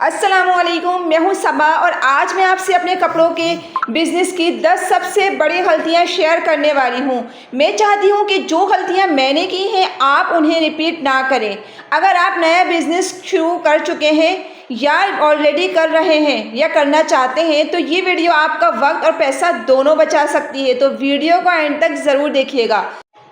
अस्सलामुअलैकुम, मैं हूं सबा और आज मैं आपसे अपने कपड़ों के बिज़नेस की 10 सबसे बड़ी गलतियां शेयर करने वाली हूं। मैं चाहती हूं कि जो गलतियां मैंने की हैं आप उन्हें रिपीट ना करें। अगर आप नया बिज़नेस शुरू कर चुके हैं या ऑलरेडी कर रहे हैं या करना चाहते हैं तो ये वीडियो आपका वक्त और पैसा दोनों बचा सकती है, तो वीडियो को एंड तक ज़रूर देखिएगा।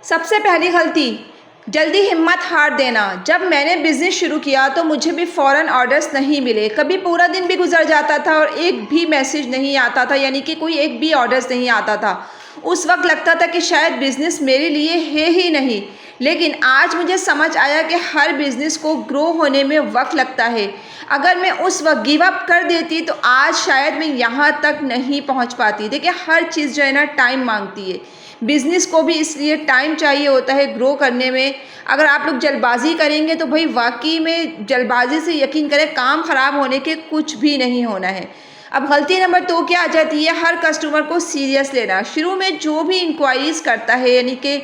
सबसे पहली गलती, जल्दी हिम्मत हार देना। जब मैंने बिज़नेस शुरू किया तो मुझे भी फ़ौरन ऑर्डर्स नहीं मिले। कभी पूरा दिन भी गुजर जाता था और एक भी मैसेज नहीं आता था, यानी कि कोई एक भी ऑर्डर्स नहीं आता था। उस वक्त लगता था कि शायद बिज़नेस मेरे लिए है ही नहीं। लेकिन आज मुझे समझ आया कि हर बिज़नेस को ग्रो होने में वक्त लगता है। अगर मैं उस वक्त गिव अप कर देती तो आज शायद मैं यहाँ तक नहीं पहुँच पाती। देखिए, हर चीज़ जो है ना टाइम मांगती है। बिज़नेस को भी इसलिए टाइम चाहिए होता है ग्रो करने में। अगर आप लोग जल्दबाज़ी करेंगे तो भाई वाकई में जल्दबाज़ी से यकीन करें काम ख़राब होने के कुछ भी नहीं होना है। अब गलती नंबर 2 क्या आ जाती है, हर कस्टमर को सीरियस लेना। शुरू में जो भी इंक्वायरीज़ करता है, यानी कि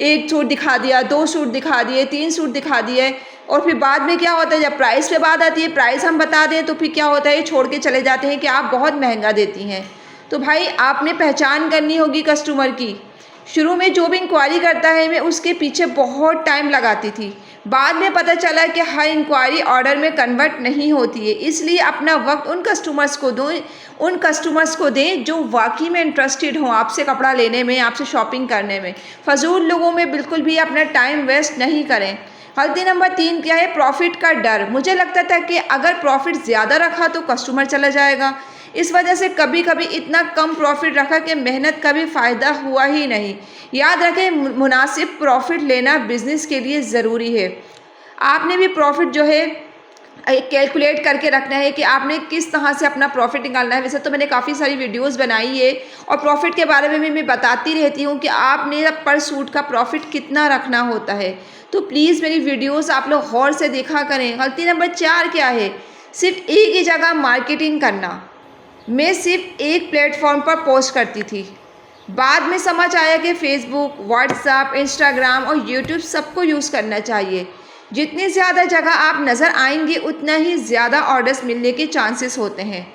1 सूट दिखा दिया, 2 सूट दिखा दिए, 3 सूट दिखा दिए, और फिर बाद में क्या होता है जब प्राइस पे बात आती है, प्राइस हम बता दें तो फिर क्या होता है, छोड़ के चले जाते हैं कि आप बहुत महंगा देती हैं। तो भाई आपने पहचान करनी होगी कस्टमर की। शुरू में जो भी इंक्वायरी करता है मैं उसके पीछे बहुत टाइम लगाती थी। बाद में पता चला कि हर इंक्वायरी ऑर्डर में कन्वर्ट नहीं होती है, इसलिए अपना वक्त उन कस्टमर्स को दें जो वाकई में इंटरेस्टेड हों आपसे कपड़ा लेने में, आपसे शॉपिंग करने में। फजूल लोगों में बिल्कुल भी अपना टाइम वेस्ट नहीं करें। गलती नंबर 3 क्या है, प्रॉफिट का डर। मुझे लगता था कि अगर प्रॉफिट ज़्यादा रखा तो कस्टमर चला जाएगा। इस वजह से कभी कभी इतना कम प्रॉफिट रखा कि मेहनत का भी फ़ायदा हुआ ही नहीं। याद रखें, मुनासिब प्रॉफिट लेना बिज़नेस के लिए ज़रूरी है। आपने भी प्रॉफिट जो है कैलकुलेट करके रखना है कि आपने किस तरह से अपना प्रॉफिट निकालना है। वैसे तो मैंने काफ़ी सारी वीडियोस बनाई है और प्रॉफिट के बारे में भी मैं बताती रहती हूँ कि आपने पर सूट का प्रॉफिट कितना रखना होता है। तो प्लीज़ मेरी वीडियोस आप लोग गौर से देखा करें। गलती नंबर 4 क्या है, सिर्फ एक ही जगह मार्केटिंग करना। मैं सिर्फ एक प्लेटफॉर्म पर पोस्ट करती थी। बाद में समझ आया कि फेसबुक, व्हाट्सएप, इंस्टाग्राम और यूट्यूब सबको यूज़ करना चाहिए। जितनी ज़्यादा जगह आप नज़र आएंगे उतना ही ज़्यादा ऑर्डर्स मिलने के चांसेस होते हैं।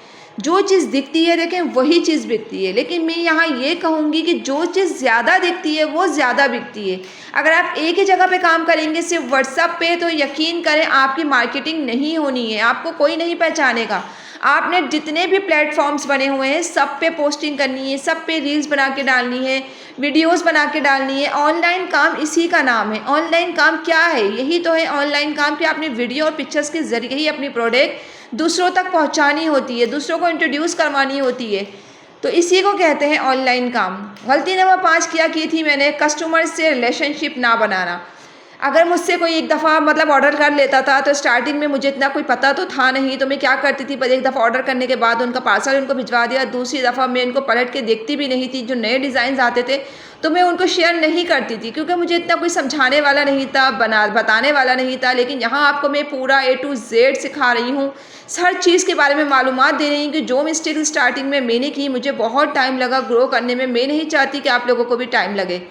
जो चीज़ दिखती है देखें वही चीज़ बिकती है, लेकिन मैं यहाँ ये कहूँगी कि जो चीज़ ज़्यादा दिखती है वो ज़्यादा बिकती है। अगर आप एक ही जगह पे काम करेंगे सिर्फ व्हाट्सएप पे, तो यकीन करें आपकी मार्केटिंग नहीं होनी है, आपको कोई नहीं पहचानेगा। आपने जितने भी प्लेटफॉर्म्स बने हुए हैं सब पे पोस्टिंग करनी है, सब पे रील्स बना के डालनी है, वीडियोस बना के डालनी है। ऑनलाइन काम इसी का नाम है। ऑनलाइन काम क्या है, यही तो है ऑनलाइन काम कि आपने वीडियो और पिक्चर्स के ज़रिए ही अपनी प्रोडक्ट दूसरों तक पहुंचानी होती है, दूसरों को इंट्रोड्यूस करवानी होती है। तो इसी को कहते हैं ऑनलाइन काम। गलती नंबर 5 क्या की थी मैंने, कस्टमर से रिलेशनशिप ना बनाना। अगर मुझसे कोई एक दफ़ा मतलब ऑर्डर कर लेता था तो स्टार्टिंग में मुझे इतना कोई पता तो था नहीं, तो मैं क्या करती थी, पर एक दफ़ा ऑर्डर करने के बाद उनका पार्सल उनको भिजवा दिया। दूसरी दफ़ा मैं उनको पलट के देखती भी नहीं थी। जो नए डिज़ाइन आते थे तो मैं उनको शेयर नहीं करती थी, क्योंकि मुझे इतना कोई समझाने वाला नहीं था, बताने वाला नहीं था। लेकिन यहाँ आपको मैं पूरा A to Z सिखा रही हूँ, हर चीज़ के बारे में मालूमात दे रही हूँ कि जो मिस्टेक स्टार्टिंग में मैंने की, मुझे बहुत टाइम लगा ग्रो करने में। मैं नहीं चाहती कि आप लोगों को भी टाइम लगे।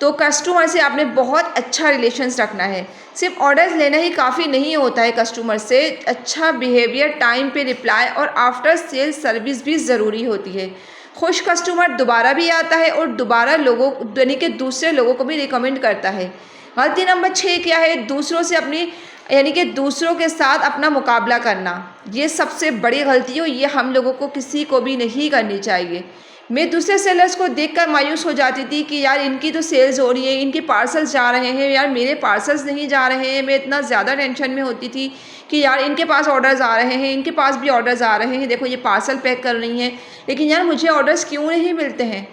तो कस्टमर से आपने बहुत अच्छा रिलेशंस रखना है। सिर्फ ऑर्डर्स लेना ही काफ़ी नहीं होता है, कस्टमर से अच्छा बिहेवियर, टाइम पे रिप्लाई और आफ्टर सेल सर्विस भी ज़रूरी होती है। खुश कस्टमर दोबारा भी आता है और दोबारा लोगों यानी कि दूसरे लोगों को भी रिकमेंड करता है। गलती नंबर 6 क्या है, दूसरों से अपनी यानी कि दूसरों के साथ अपना मुकाबला करना। ये सबसे बड़ी गलती है, ये हम लोगों को किसी को भी नहीं करनी चाहिए। मैं दूसरे सेलर्स को देखकर मायूस हो जाती थी कि यार इनकी तो सेल्स हो रही है, इनके पार्सल्स जा रहे हैं, यार मेरे पार्सल्स नहीं जा रहे हैं। मैं इतना ज़्यादा टेंशन में होती थी कि यार इनके पास ऑर्डर्स आ रहे हैं, इनके पास भी ऑर्डर्स आ रहे हैं, देखो ये पार्सल पैक कर रही हैं, लेकिन यार मुझे ऑर्डर्स क्यों नहीं मिलते हैं।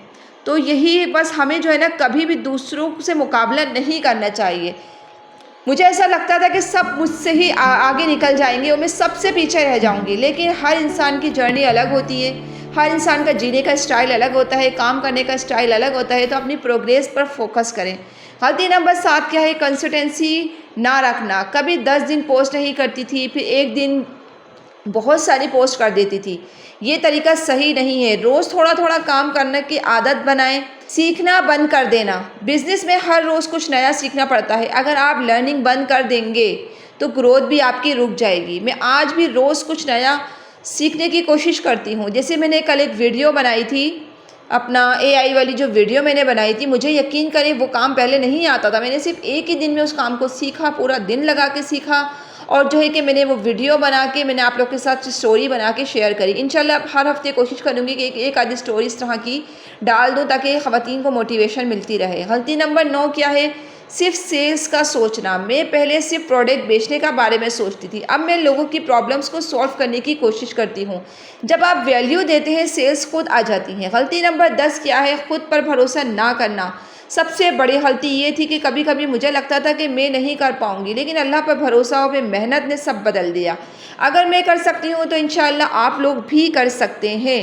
तो यही बस हमें जो है ना कभी भी दूसरों से मुकाबला नहीं करना चाहिए। मुझे ऐसा लगता था कि सब मुझसे ही आगे निकल जाएंगे और मैं सबसे पीछे रह जाऊंगी, लेकिन हर इंसान की जर्नी अलग होती है, हर इंसान का जीने का स्टाइल अलग होता है, काम करने का स्टाइल अलग होता है। तो अपनी प्रोग्रेस पर फोकस करें। गलती नंबर 7 क्या है, कंसिस्टेंसी ना रखना। कभी 10 दिन पोस्ट नहीं करती थी, फिर एक दिन बहुत सारी पोस्ट कर देती थी। ये तरीका सही नहीं है। रोज़ थोड़ा थोड़ा काम करने की आदत बनाएं। सीखना बंद कर देना। बिजनेस में हर रोज़ कुछ नया सीखना पड़ता है। अगर आप लर्निंग बंद कर देंगे तो ग्रोथ भी आपकी रुक जाएगी। मैं आज भी रोज़ कुछ नया सीखने की कोशिश करती हूँ। जैसे मैंने कल एक वीडियो बनाई थी, अपना एआई वाली जो वीडियो मैंने बनाई थी, मुझे यकीन करें वो काम पहले नहीं आता था। मैंने सिर्फ एक ही दिन में उस काम को सीखा, पूरा दिन लगा के सीखा, और जो है कि मैंने वो वीडियो बना के मैंने आप लोग के साथ स्टोरी बना के शेयर करी। इंशाल्लाह हर हफ्ते कोशिश करूँगी कि एक आधी स्टोरी इस तरह की डाल दूँ ताकि ख़वातीन को मोटिवेशन मिलती रहे। गलती नंबर 9 क्या है? सिर्फ सेल्स का सोचना। मैं पहले सिर्फ प्रोडक्ट बेचने का बारे में सोचती थी, अब मैं लोगों की प्रॉब्लम्स को सॉल्व करने की कोशिश करती हूँ। जब आप वैल्यू देते हैं, सेल्स खुद आ जाती हैं। गलती नंबर 10 क्या है? खुद पर भरोसा ना करना। सबसे बड़ी गलती ये थी कि कभी कभी मुझे लगता था कि मैं नहीं कर पाऊँगी, लेकिन अल्लाह पर भरोसा और मेहनत ने सब बदल दिया। अगर मैं कर सकती हूँ तो इंशाअल्लाह आप लोग भी कर सकते हैं।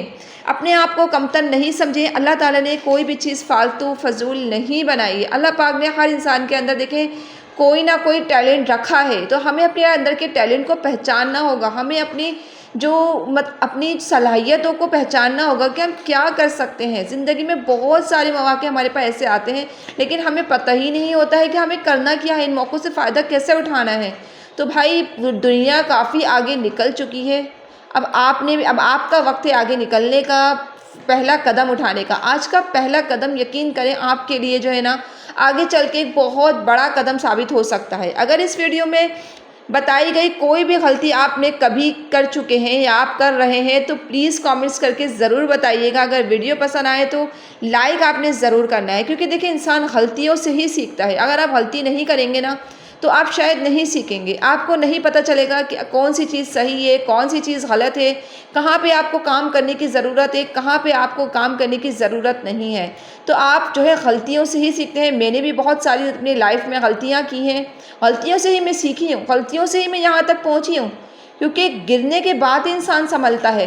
अपने आप को कमतर नहीं समझें। अल्लाह ताला ने कोई भी चीज़ फालतू फजूल नहीं बनाई है। अल्लाह पाक ने हर इंसान के अंदर देखें कोई ना कोई टैलेंट रखा है, तो हमें अपने अंदर के टैलेंट को पहचानना होगा। हमें अपनी अपनी सलाहियतों को पहचानना होगा कि हम क्या कर सकते हैं। ज़िंदगी में बहुत सारे मौके हमारे पास ऐसे आते हैं, लेकिन हमें पता ही नहीं होता है कि हमें करना क्या है, इन मौक़ों से फ़ायदा कैसे उठाना है। तो भाई दुनिया काफ़ी आगे निकल चुकी है। अब आपका वक्त है आगे निकलने का, पहला कदम उठाने का। आज का पहला कदम यकीन करें आपके लिए जो है ना, आगे चल के एक बहुत बड़ा कदम साबित हो सकता है। अगर इस वीडियो में बताई गई कोई भी गलती आपने कभी कर चुके हैं या आप कर रहे हैं तो प्लीज़ कमेंट्स करके ज़रूर बताइएगा। अगर वीडियो पसंद आए तो लाइक आपने ज़रूर करना है, क्योंकि देखिए इंसान गलतियों से ही सीखता है। अगर आप गलती नहीं करेंगे ना तो आप शायद नहीं सीखेंगे। आपको नहीं पता चलेगा कि कौन सी चीज़ सही है, कौन सी चीज़ गलत है, कहाँ पे आपको काम करने की ज़रूरत है, कहाँ पे आपको काम करने की ज़रूरत नहीं है। तो आप जो है गलतियों से ही सीखते हैं। मैंने भी बहुत सारी अपनी लाइफ में गलतियाँ की हैं, गलतियों से ही मैं सीखी हूँ, गलतियों से ही मैं यहाँ तक पहुँची हूँ, क्योंकि गिरने के बाद इंसान संभलता है।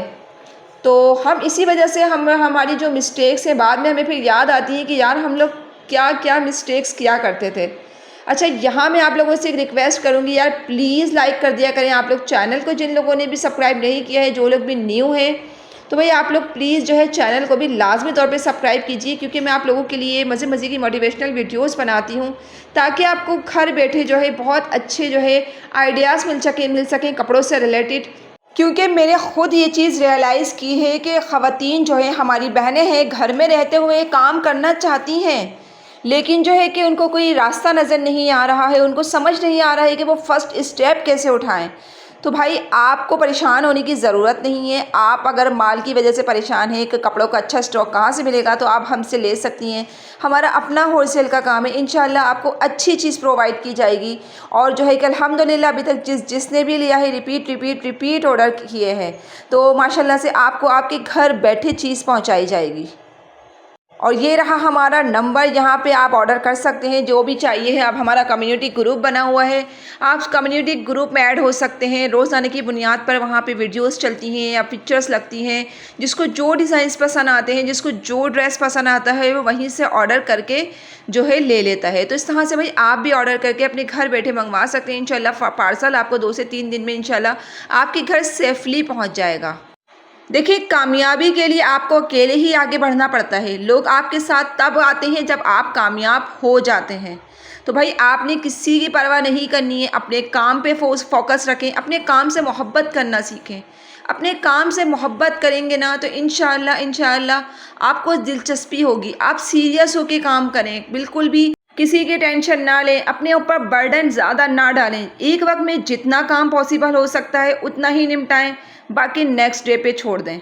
तो हम इसी वजह से हमारी जो मिस्टेक्स हैं बाद में हमें फिर याद आती है कि यार हम लोग क्या क्या मिस्टेक्स किया करते थे। अच्छा, यहाँ मैं आप लोगों से एक रिक्वेस्ट करूँगी यार, प्लीज़ लाइक कर दिया करें आप लोग चैनल को। जिन लोगों ने भी सब्सक्राइब नहीं किया है, जो लोग भी न्यू हैं, तो भाई आप लोग प्लीज़ जो है चैनल को भी लाजमी तौर पे सब्सक्राइब कीजिए, क्योंकि मैं आप लोगों के लिए मज़े की मोटिवेशनल वीडियोस बनाती हूँ, ताकि आपको घर बैठे जो है बहुत अच्छे जो है आइडियाज़ मिल सकें कपड़ों से रिलेटेड। क्योंकि मैंने ख़ुद ये चीज़ रियलाइज़ की है कि ख़वातीन जो है हमारी बहनें हैं, घर में रहते हुए काम करना चाहती हैं, लेकिन जो है कि उनको कोई रास्ता नज़र नहीं आ रहा है, उनको समझ नहीं आ रहा है कि वो फ़र्स्ट स्टेप कैसे उठाएं। तो भाई आपको परेशान होने की ज़रूरत नहीं है। आप अगर माल की वजह से परेशान हैं कि कपड़ों का अच्छा स्टॉक कहाँ से मिलेगा, तो आप हमसे ले सकती हैं। हमारा अपना होलसेल का काम है, इंशाल्लाह आपको अच्छी चीज़ प्रोवाइड की जाएगी। और जो है कि अल्हम्दुलिल्लाह अभी तक जिसने भी लिया है रिपीट ऑर्डर किए हैं, तो माशाल्लाह से आपको आपके घर बैठे चीज़ पहुँचाई जाएगी। और ये रहा हमारा नंबर, यहाँ पे आप ऑर्डर कर सकते हैं जो भी चाहिए है। अब हमारा कम्युनिटी ग्रुप बना हुआ है, आप कम्युनिटी ग्रुप में ऐड हो सकते हैं। रोज़ाना की बुनियाद पर वहाँ पे वीडियोस चलती हैं या पिक्चर्स लगती हैं। जिसको जो डिज़ाइंस पसंद आते हैं, जिसको जो ड्रेस पसंद आता है, वो वहीं से ऑर्डर करके जो है ले लेता है। तो इस तरह से भाई आप भी ऑर्डर करके अपने घर बैठे मंगवा सकते हैं। इंशाल्लाह पार्सल आपको 2 से 3 दिन में इंशाल्लाह आपके घर सेफली पहुँच जाएगा। देखिए, कामयाबी के लिए आपको अकेले ही आगे बढ़ना पड़ता है। लोग आपके साथ तब आते हैं जब आप कामयाब हो जाते हैं। तो भाई आपने किसी की परवाह नहीं करनी है, अपने काम पे फोकस रखें, अपने काम से मोहब्बत करना सीखें। अपने काम से मोहब्बत करेंगे ना तो इंशाअल्लाह आपको दिलचस्पी होगी। आप सीरियस होकर काम करें, बिल्कुल भी किसी की टेंशन ना लें, अपने ऊपर बर्डन ज़्यादा ना डालें। एक वक्त में जितना काम पॉसिबल हो सकता है उतना ही निपटाएं, बाकी नेक्स्ट डे पे छोड़ दें।